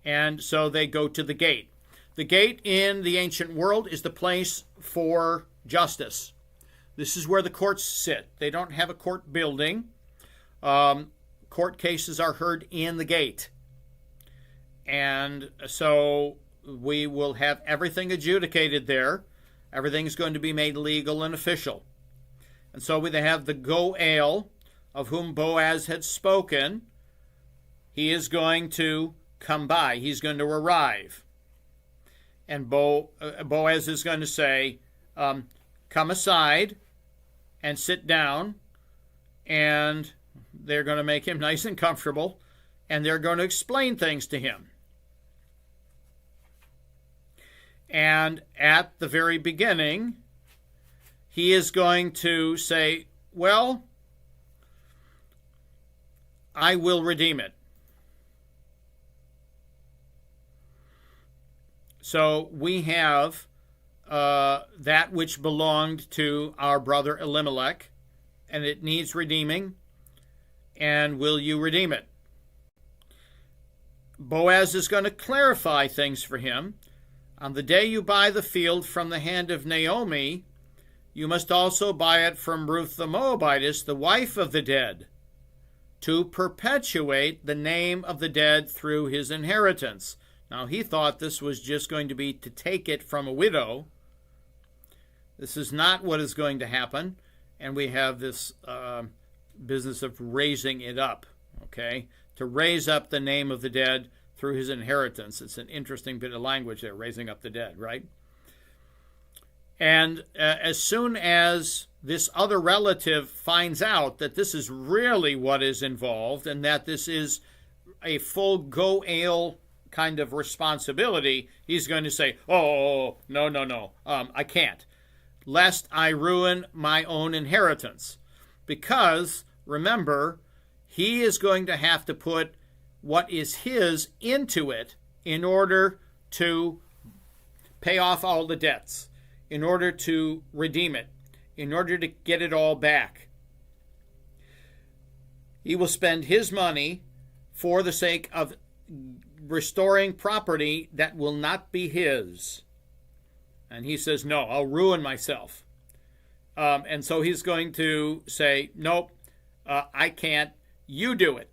And so they go to the gate. The gate in the ancient world is the place for justice. This is where the courts sit. They don't have a court building. Court cases are heard in the gate. And so we will have everything adjudicated there. Everything is going to be made legal and official. And so we have the Goel, of whom Boaz had spoken. He is going to come by. He's going to arrive. And Boaz is going to say, come aside and sit down. And they're going to make him nice and comfortable. And they're going to explain things to him. And at the very beginning, he is going to say, well, I will redeem it. So we have that which belonged to our brother Elimelech, and it needs redeeming, and will you redeem it? Boaz is going to clarify things for him. On the day you buy the field from the hand of Naomi, you must also buy it from Ruth the Moabitess, the wife of the dead, to perpetuate the name of the dead through his inheritance. Now, he thought this was just going to be to take it from a widow. This is not what is going to happen, and we have this business of raising it up, okay? To raise up the name of the dead through his inheritance. It's an interesting bit of language there, raising up the dead, right? And as soon as this other relative finds out that this is really what is involved and that this is a full Goel kind of responsibility, he's going to say, oh, no, I can't, lest I ruin my own inheritance. Because, remember, he is going to have to put what is his into it in order to pay off all the debts, in order to redeem it, in order to get it all back. He will spend his money for the sake of restoring property that will not be his. And he says, no, I'll ruin myself. And so he's going to say, nope, I can't. You do it.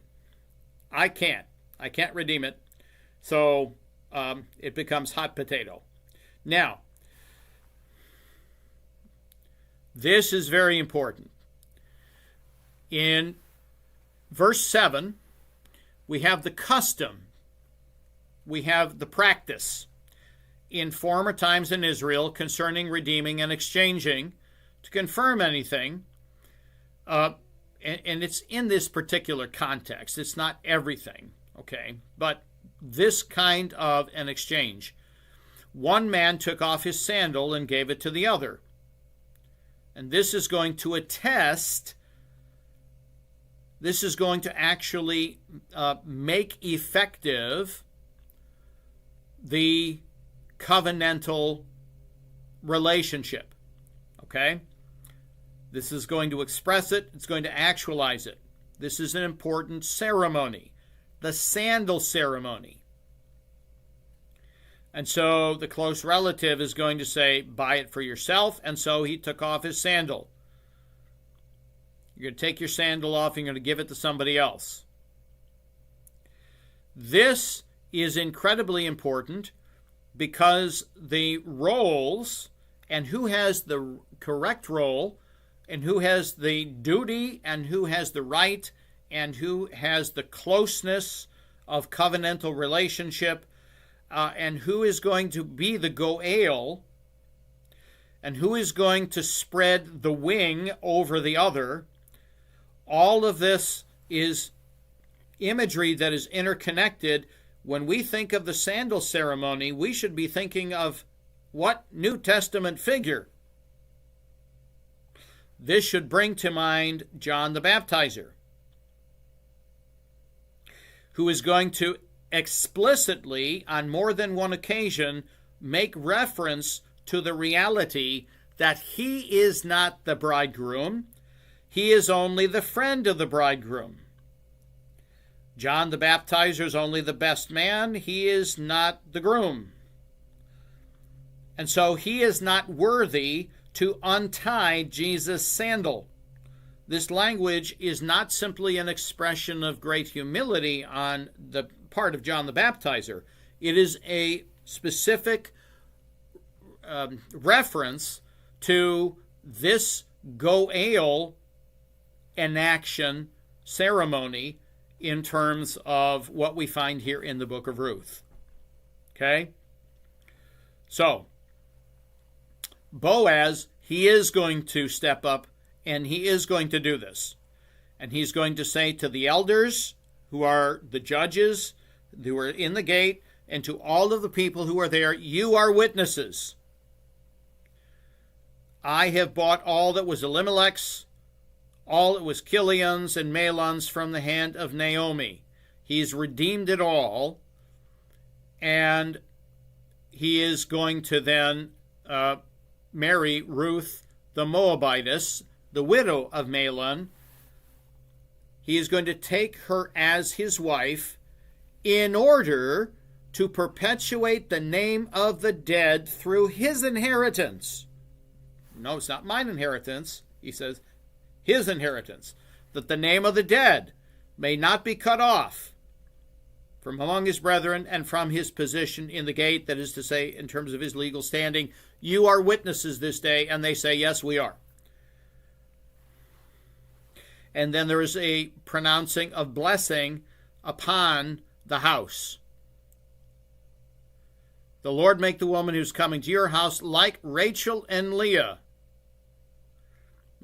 I can't redeem it. So it becomes hot potato. Now, this is very important. In verse 7, we have the custom. We have the practice. in former times in Israel concerning redeeming and exchanging to confirm anything. And it's in this particular context. It's not everything, okay? But this kind of an exchange. One man took off his sandal and gave it to the other. And this is going to attest, this is going to actually make effective the covenantal relationship, okay? This is going to express it. It's going to actualize it. This is an important ceremony, the sandal ceremony. And so the close relative is going to say, buy it for yourself. And so he took off his sandal. You're going to take your sandal off and you're going to give it to somebody else. This is incredibly important because the roles and who has the correct role and who has the duty and who has the right and who has the closeness of covenantal relationship and who is going to be the goel and who is going to spread the wing over the other. All of this is imagery that is interconnected. When we think of the sandal ceremony, we should be thinking of what New Testament figure? This should bring to mind John the Baptizer, who is going to explicitly, on more than one occasion, make reference to the reality that he is not the bridegroom. He is only the friend of the bridegroom. John the Baptizer is only the best man. He is not the groom. And so he is not worthy to untie Jesus' sandal. This language is not simply an expression of great humility on the part of John the Baptizer. It is a specific reference to this goel enaction ceremony in terms of what we find here in the Book of Ruth. Okay? So, Boaz, he is going to step up and he is going to do this. And he's going to say to the elders who are the judges who are in the gate and to all of the people who are there, you are witnesses. I have bought all that was Elimelech's, all that was Kilion's and Mahlon's from the hand of Naomi. He's redeemed it all. And he is going to then marry Ruth the Moabitess, the widow of Mahlon. He is going to take her as his wife in order to perpetuate the name of the dead through his inheritance. No, it's not mine inheritance. He says his inheritance, that the name of the dead may not be cut off from among his brethren and from his position in the gate, that is to say, in terms of his legal standing. You are witnesses this day. And they say, yes, we are. And then there is a pronouncing of blessing upon the house. The Lord make the woman who's coming to your house like Rachel and Leah.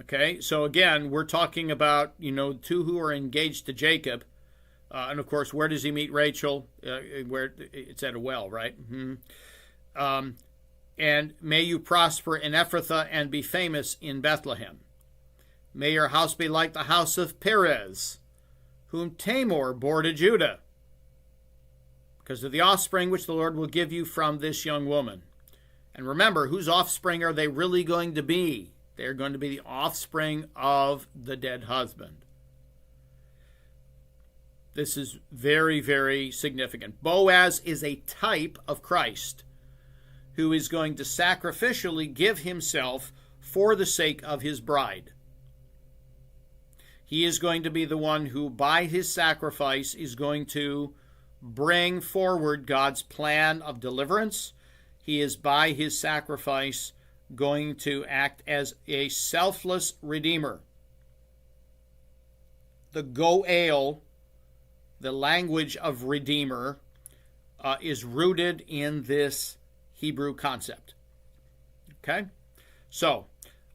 Okay, so again, we're talking about, two who are engaged to Jacob. And of course, where does he meet Rachel? Where it's at a well, right? Mm-hmm. And may you prosper in Ephrathah and be famous in Bethlehem. May your house be like the house of Perez, whom Tamar bore to Judah, because of the offspring which the Lord will give you from this young woman. And remember, whose offspring are they really going to be? They're going to be the offspring of the dead husband. This is very, very significant. Boaz is a type of Christ who is going to sacrificially give himself for the sake of his bride. He is going to be the one who, by his sacrifice, is going to bring forward God's plan of deliverance. He is, by his sacrifice, going to act as a selfless redeemer. The goel, the language of redeemer, is rooted in this Hebrew concept. Okay? So,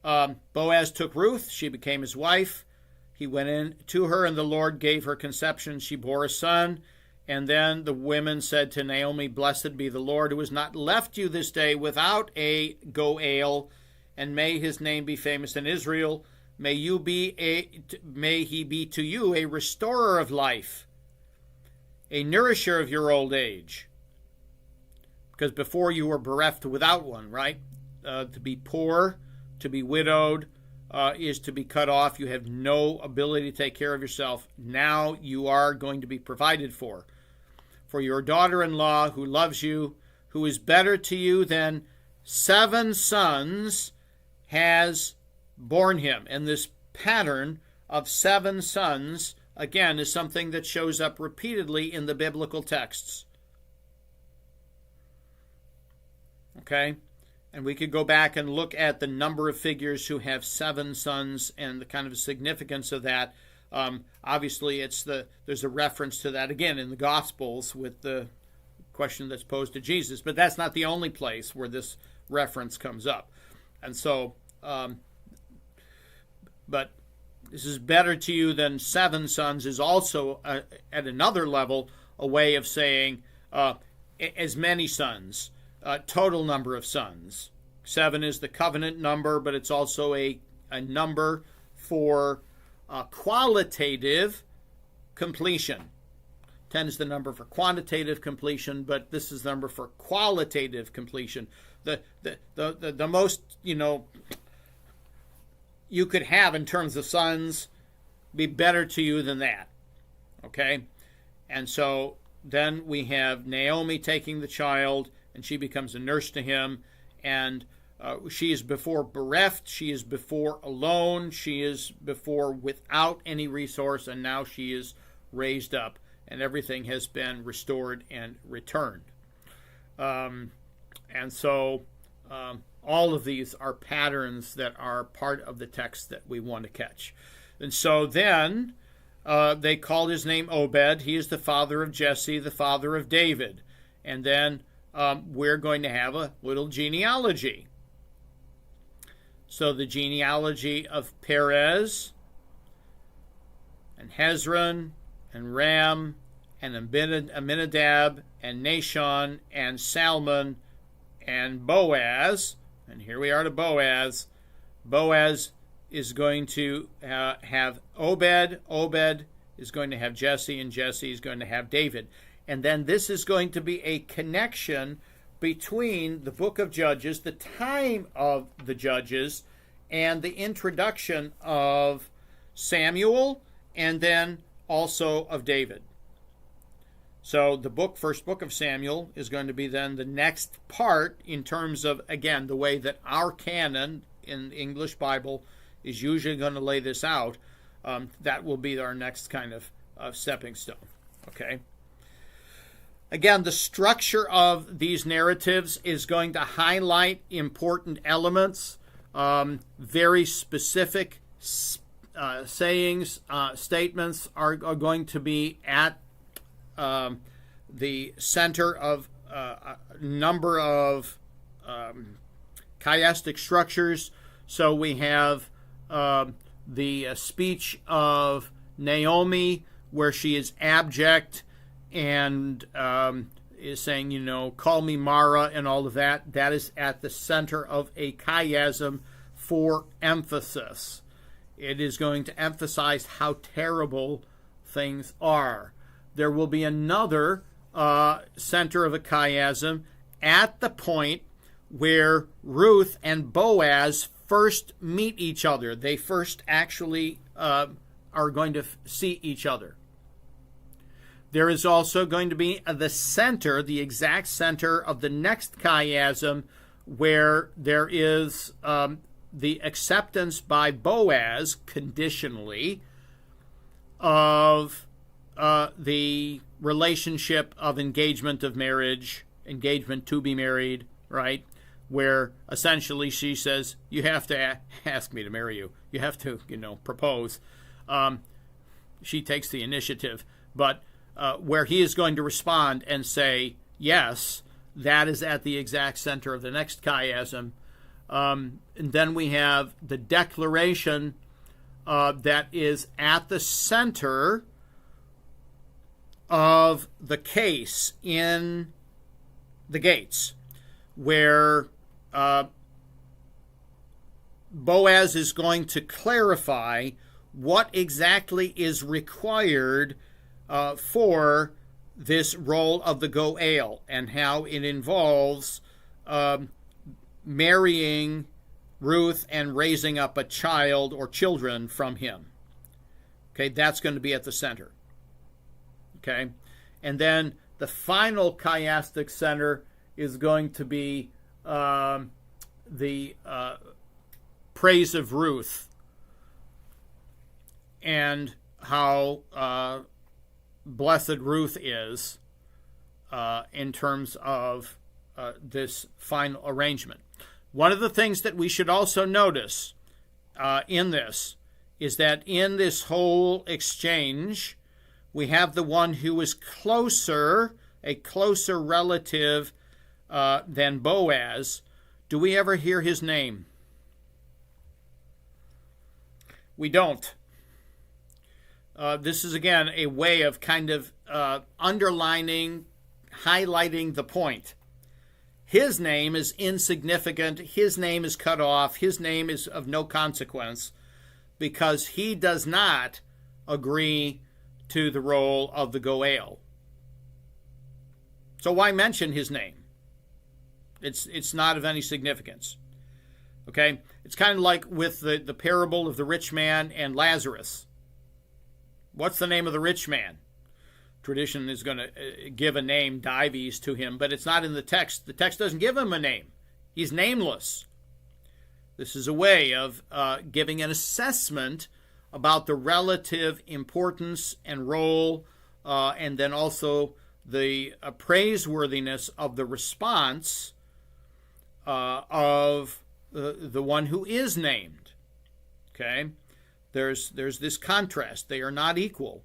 Boaz took Ruth. She became his wife. He went in to her, and the Lord gave her conception. She bore a son. And then the women said to Naomi, "Blessed be the Lord, who has not left you this day without a Goel, and may his name be famous in Israel. May he be to you a restorer of life, a nourisher of your old age." Because before you were bereft without one, right? To be poor, to be widowed, is to be cut off. You have no ability to take care of yourself. Now you are going to be provided for. For your daughter-in-law who loves you, who is better to you than 7 sons, has borne him. And this pattern of 7 sons, again, is something that shows up repeatedly in the biblical texts. Okay? And we could go back and look at the number of figures who have 7 sons and the kind of significance of that. Obviously, there's a reference to that again in the Gospels with the question that's posed to Jesus, but that's not the only place where this reference comes up. And so, but this is better to you than 7 sons is also at another level a way of saying as many sons. Total number of sons. 7 is the covenant number, but it's also a number for qualitative completion. 10 is the number for quantitative completion, but this is the number for qualitative completion. The most, you could have in terms of sons be better to you than that. Okay? And so then we have Naomi taking the child, and she becomes a nurse to him, and she is before bereft, she is before alone, she is before without any resource, and now she is raised up, and everything has been restored and returned. And so all of these are patterns that are part of the text that we want to catch. And so then they called his name Obed. He is the father of Jesse, the father of David. And then we're going to have a little genealogy. So the genealogy of Perez and Hezron and Ram and Aminadab and Nahshon and Salmon and Boaz. And here we are to Boaz. Boaz is going to have Obed. Obed is going to have Jesse, and Jesse is going to have David. And then this is going to be a connection between the book of Judges, the time of the Judges, and the introduction of Samuel, and then also of David. So the first book of Samuel is going to be then the next part in terms of, again, the way that our canon in the English Bible is usually going to lay this out. That will be our next kind of stepping stone. Okay? Again, the structure of these narratives is going to highlight important elements, very specific sayings, statements are going to be at the center of a number of chiastic structures. So we have the speech of Naomi, where she is abject and is saying, call me Mara and all of that. That is at the center of a chiasm for emphasis. It is going to emphasize how terrible things are. There will be another center of a chiasm at the point where Ruth and Boaz first meet each other. They first actually are going to see each other. There is also going to be the center, the exact center of the next chiasm, where there is the acceptance by Boaz, conditionally, of the relationship of engagement of marriage, engagement to be married, right? Where essentially she says, you have to ask me to marry you. You have to, propose. She takes the initiative. But where he is going to respond and say yes, that is at the exact center of the next chiasm. And then we have the declaration that is at the center of the case in the gates, where Boaz is going to clarify what exactly is required for this role of the Goel, and how it involves marrying Ruth and raising up a child or children from him. Okay, that's going to be at the center. Okay, and then the final chiastic center is going to be the praise of Ruth, and how blessed Ruth is in terms of this final arrangement. One of the things that we should also notice in this is that in this whole exchange, we have the one who is closer, a closer relative than Boaz. Do we ever hear his name? We don't. This is, again, a way of kind of underlining, highlighting the point. His name is insignificant. His name is cut off. His name is of no consequence because he does not agree to the role of the Goel. So why mention his name? It's not of any significance. Okay? It's kind of like with the parable of the rich man and Lazarus. What's the name of the rich man? Tradition is going to give a name, Dives, to him, but it's not in the text. The text doesn't give him a name. He's nameless. This is a way of giving an assessment about the relative importance and role, and then also the praiseworthiness of the response of the one who is named. Okay? There's this contrast. They are not equal.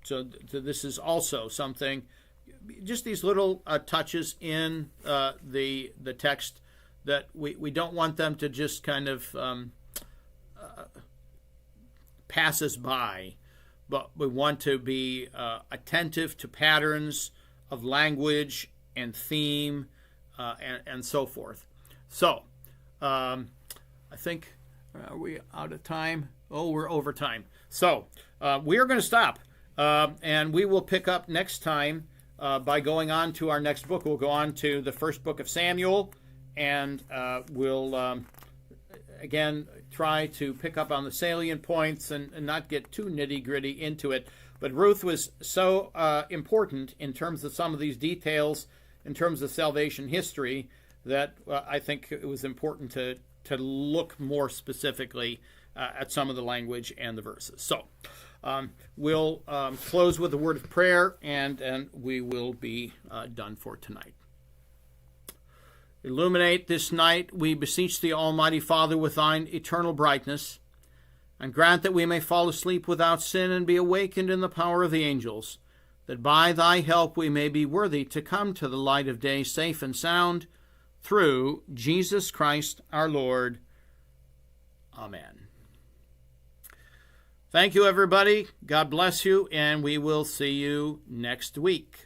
So this is also something, just these little touches in the text that we don't want them to just kind of pass us by, but we want to be attentive to patterns of language and theme and so forth. So I think, are we out of time? Oh, we're over time. So we are going to stop. And we will pick up next time by going on to our next book. We'll go on to the first book of Samuel, and we'll, again, try to pick up on the salient points and not get too nitty-gritty into it. But Ruth was so important in terms of some of these details, in terms of salvation history, that I think it was important to look more specifically at some of the language and the verses. So we'll close with a word of prayer, and we will be done for tonight. Illuminate this night, we beseech thee, Almighty Father, with thine eternal brightness, and grant that we may fall asleep without sin and be awakened in the power of the angels, that by thy help we may be worthy to come to the light of day safe and sound, through Jesus Christ our Lord. Amen. Thank you, everybody. God bless you, and we will see you next week.